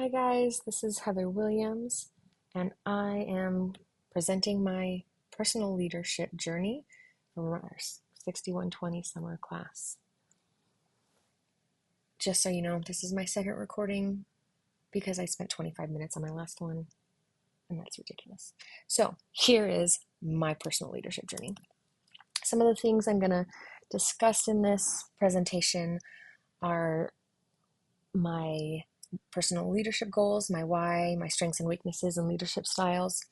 Hi guys, this is Heather Williams, and I am presenting my personal leadership journey from our 6120 summer class. Just so you know, this is my second recording because I spent 25 minutes on my last one, and that's ridiculous. So here is my personal leadership journey. Some of the things I'm going to discuss in this presentation are my personal leadership goals, my why, my strengths and weaknesses and leadership styles,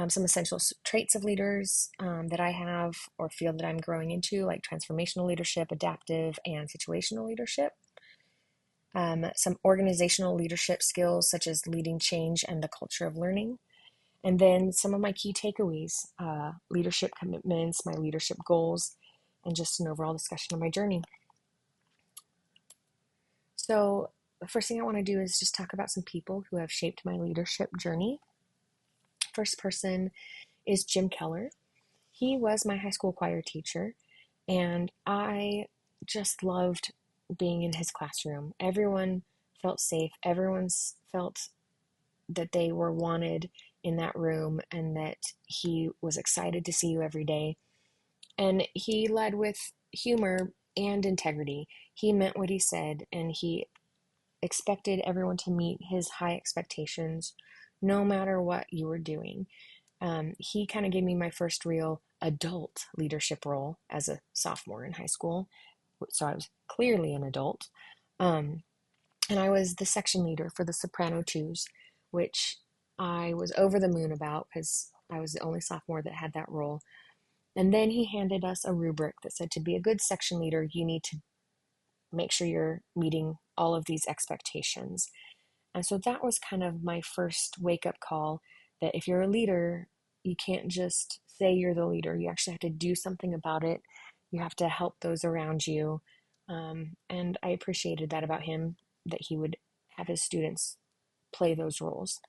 some essential traits of leaders that I have or feel that I'm growing into, like transformational leadership, adaptive, and situational leadership. Some organizational leadership skills, such as leading change and the culture of learning. And then some of my key takeaways, leadership commitments, my leadership goals, and just an overall discussion of my journey. So the first thing I want to do is just talk about some people who have shaped my leadership journey. First person is Jim Keller. He was my high school choir teacher, and I just loved being in his classroom. Everyone felt safe. Everyone felt that they were wanted in that room and that he was excited to see you every day. And he led with humor and integrity. He meant what he said, and he expected everyone to meet his high expectations no matter what you were doing. He kind of gave me my first real adult leadership role as a sophomore in high school. So I was clearly an adult. And I was the section leader for the soprano twos, which I was over the moon about because I was the only sophomore that had that role. And then he handed us a rubric that said to be a good section leader, you need to make sure you're meeting all of these expectations. And so that was kind of my first wake-up call that if you're a leader, you can't just say you're the leader. You actually have to do something about it. You have to help those around you. And I appreciated that about him, that he would have his students play those roles.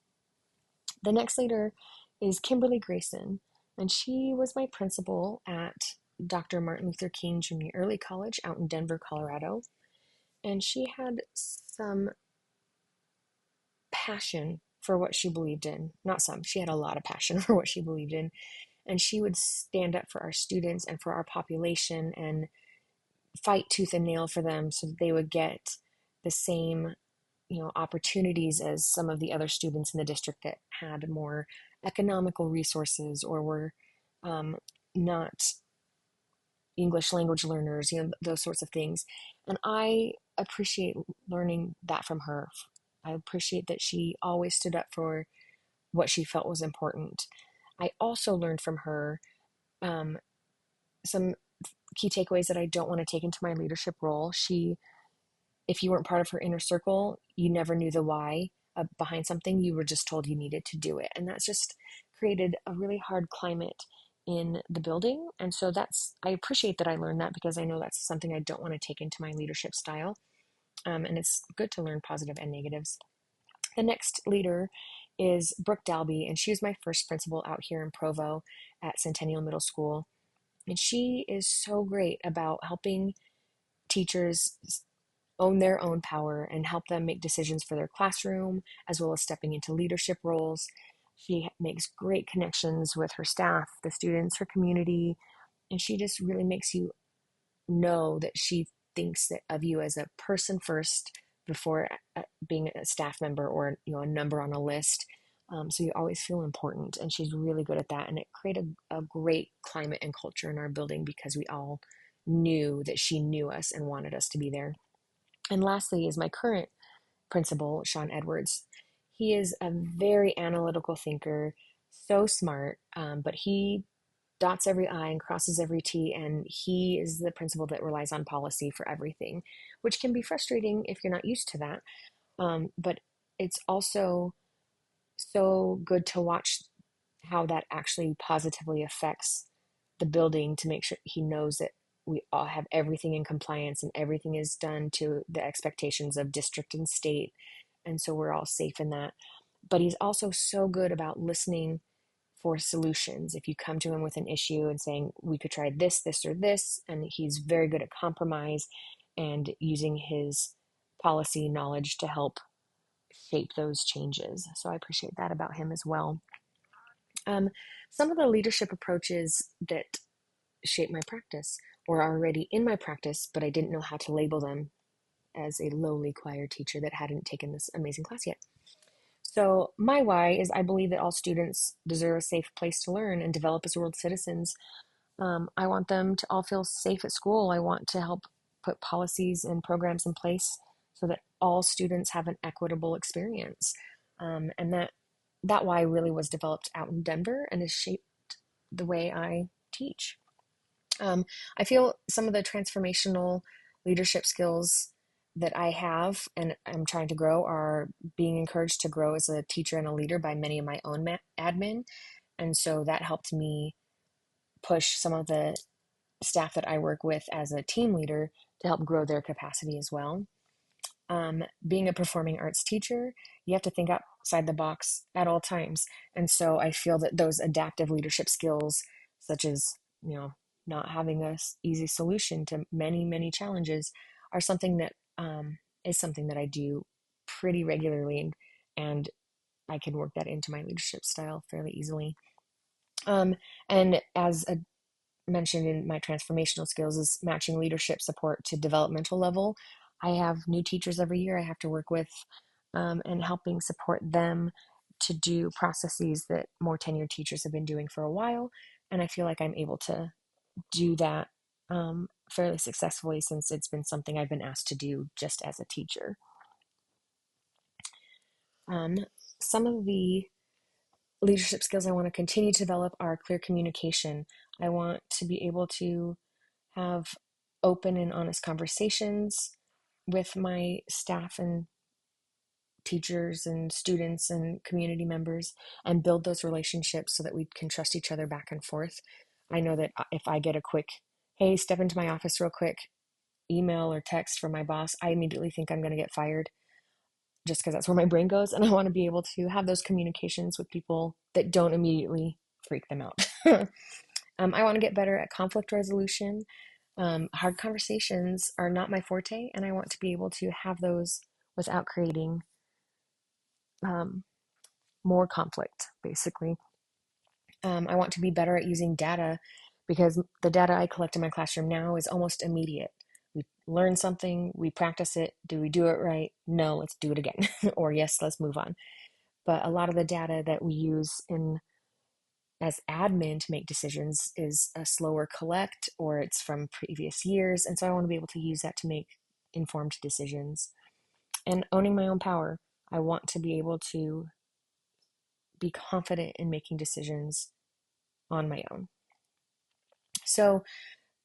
The next leader is Kimberly Grayson, and she was my principal at Dr. Martin Luther King Junior Early College out in Denver, Colorado. And she had some passion for what she believed in. Not some, she had a lot of passion for what she believed in. And she would stand up for our students and for our population and fight tooth and nail for them so that they would get the same, opportunities as some of the other students in the district that had more economical resources or were not English language learners, those sorts of things. And I appreciate learning that from her. I appreciate that she always stood up for what she felt was important. I also learned from her some key takeaways that I don't want to take into my leadership role. If you weren't part of her inner circle, you never knew the why behind something. You were just told you needed to do it. And that's just created a really hard climate in the building. And so I appreciate that I learned that because I know that's something I don't want to take into my leadership style. And it's good to learn positive and negatives. The next leader is Brooke Dalby, and she was my first principal out here in Provo at Centennial Middle School. And she is so great about helping teachers own their own power and help them make decisions for their classroom, as well as stepping into leadership roles. She makes great connections with her staff, the students, her community, and she just really makes you know that she thinks of you as a person first before being a staff member or a number on a list. So you always feel important, and she's really good at that. And it created a great climate and culture in our building because we all knew that she knew us and wanted us to be there. And lastly is my current principal, Sean Edwards. He is a very analytical thinker, so smart, but he dots every I and crosses every T, and he is the principal that relies on policy for everything, which can be frustrating if you're not used to that. But it's also so good to watch how that actually positively affects the building to make sure he knows that we all have everything in compliance and everything is done to the expectations of district and state. And so we're all safe in that. But he's also so good about listening for solutions. If you come to him with an issue and saying, we could try this, this, or this, and he's very good at compromise and using his policy knowledge to help shape those changes. So I appreciate that about him as well. Um, some of the leadership approaches that shape my practice were already in my practice, but I didn't know how to label them as a lowly choir teacher that hadn't taken this amazing class yet. So, my why is I believe that all students deserve a safe place to learn and develop as world citizens. I want them to all feel safe at school. I want to help put policies and programs in place so that all students have an equitable experience. And that why really was developed out in Denver and has shaped the way I teach. I feel some of the transformational leadership skills that I have and I'm trying to grow are being encouraged to grow as a teacher and a leader by many of my own admin. And so that helped me push some of the staff that I work with as a team leader to help grow their capacity as well. Being a performing arts teacher, you have to think outside the box at all times. And so I feel that those adaptive leadership skills, such as, not having a easy solution to many, many challenges, are something that is something that I do pretty regularly. And I can work that into my leadership style fairly easily. And as a mentioned in my transformational skills is matching leadership support to developmental level. I have new teachers every year I have to work with, and helping support them to do processes that more tenured teachers have been doing for a while. And I feel like I'm able to do that fairly successfully since it's been something I've been asked to do just as a teacher. Some of the leadership skills I want to continue to develop are clear communication. I want to be able to have open and honest conversations with my staff and teachers and students and community members and build those relationships so that we can trust each other back and forth. I know that if I get a quick, hey, step into my office real quick, email or text from my boss, I immediately think I'm going to get fired just because that's where my brain goes. And I want to be able to have those communications with people that don't immediately freak them out. I want to get better at conflict resolution. Hard conversations are not my forte, and I want to be able to have those without creating um, more conflict, basically. I want to be better at using data because the data I collect in my classroom now is almost immediate. We learn something, we practice it. Do we do it right? No, let's do it again. Or yes, let's move on. But a lot of the data that we use in as admin to make decisions is a slower collect or it's from previous years. And so I want to be able to use that to make informed decisions. And owning my own power, I want to be able to be confident in making decisions on my own. So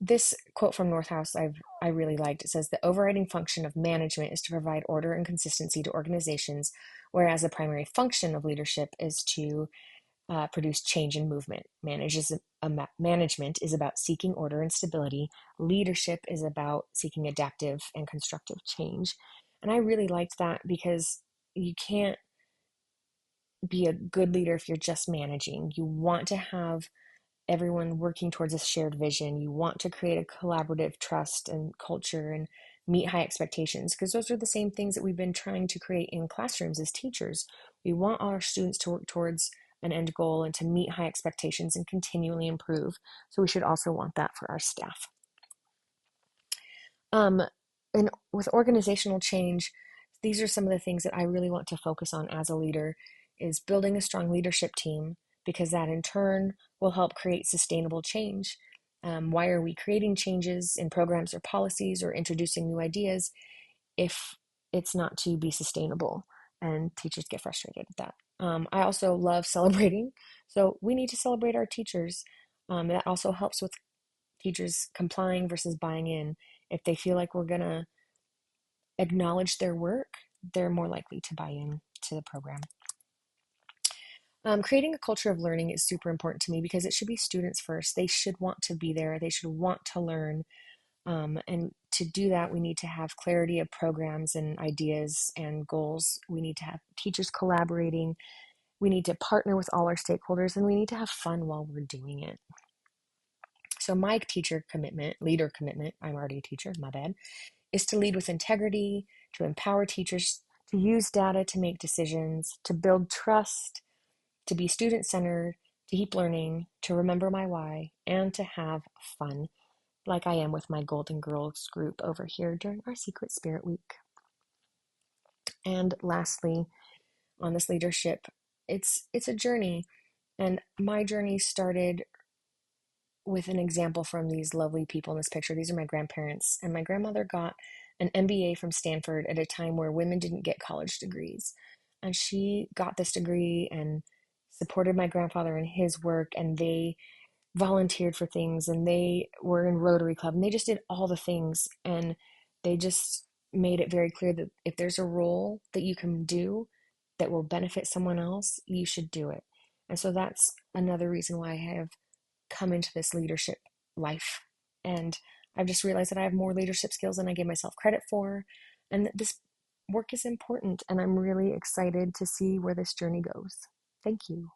this quote from Northhouse I really liked. It says the overriding function of management is to provide order and consistency to organizations, whereas the primary function of leadership is to produce change and movement. Management is about seeking order and stability. Leadership is about seeking adaptive and constructive change. And I really liked that because you can't be a good leader if you're just managing. You want to have everyone working towards a shared vision. You want to create a collaborative trust and culture and meet high expectations because those are the same things that we've been trying to create in classrooms as teachers. We want all our students to work towards an end goal and to meet high expectations and continually improve. So we should also want that for our staff. Um, and with organizational change, these are some of the things that I really want to focus on as a leader is building a strong leadership team because that in turn will help create sustainable change. Why are we creating changes in programs or policies or introducing new ideas if it's not to be sustainable? And teachers get frustrated with that. I also love celebrating. So we need to celebrate our teachers. That also helps with teachers complying versus buying in. If they feel like we're going to acknowledge their work, they're more likely to buy in to the program. Creating a culture of learning is super important to me because it should be students first. They should want to be there. They should want to learn. And to do that, we need to have clarity of programs and ideas and goals. We need to have teachers collaborating. We need to partner with all our stakeholders, and we need to have fun while we're doing it. So my leader commitment, I'm already a teacher, my bad, is to lead with integrity, to empower teachers to use data to make decisions, to build trust, to be student centered, to keep learning, to remember my why, and to have fun, like I am with my Golden Girls group over here during our Secret Spirit Week. And lastly, on this leadership, it's a journey, and my journey started with an example from these lovely people in this picture. These are my grandparents, and my grandmother got an MBA from Stanford at a time where women didn't get college degrees. And she got this degree and supported my grandfather in his work, and they volunteered for things, and they were in Rotary Club, and they just did all the things. And they just made it very clear that if there's a role that you can do that will benefit someone else, you should do it. And so that's another reason why I have come into this leadership life. And I've just realized that I have more leadership skills than I gave myself credit for. And that this work is important. And I'm really excited to see where this journey goes. Thank you.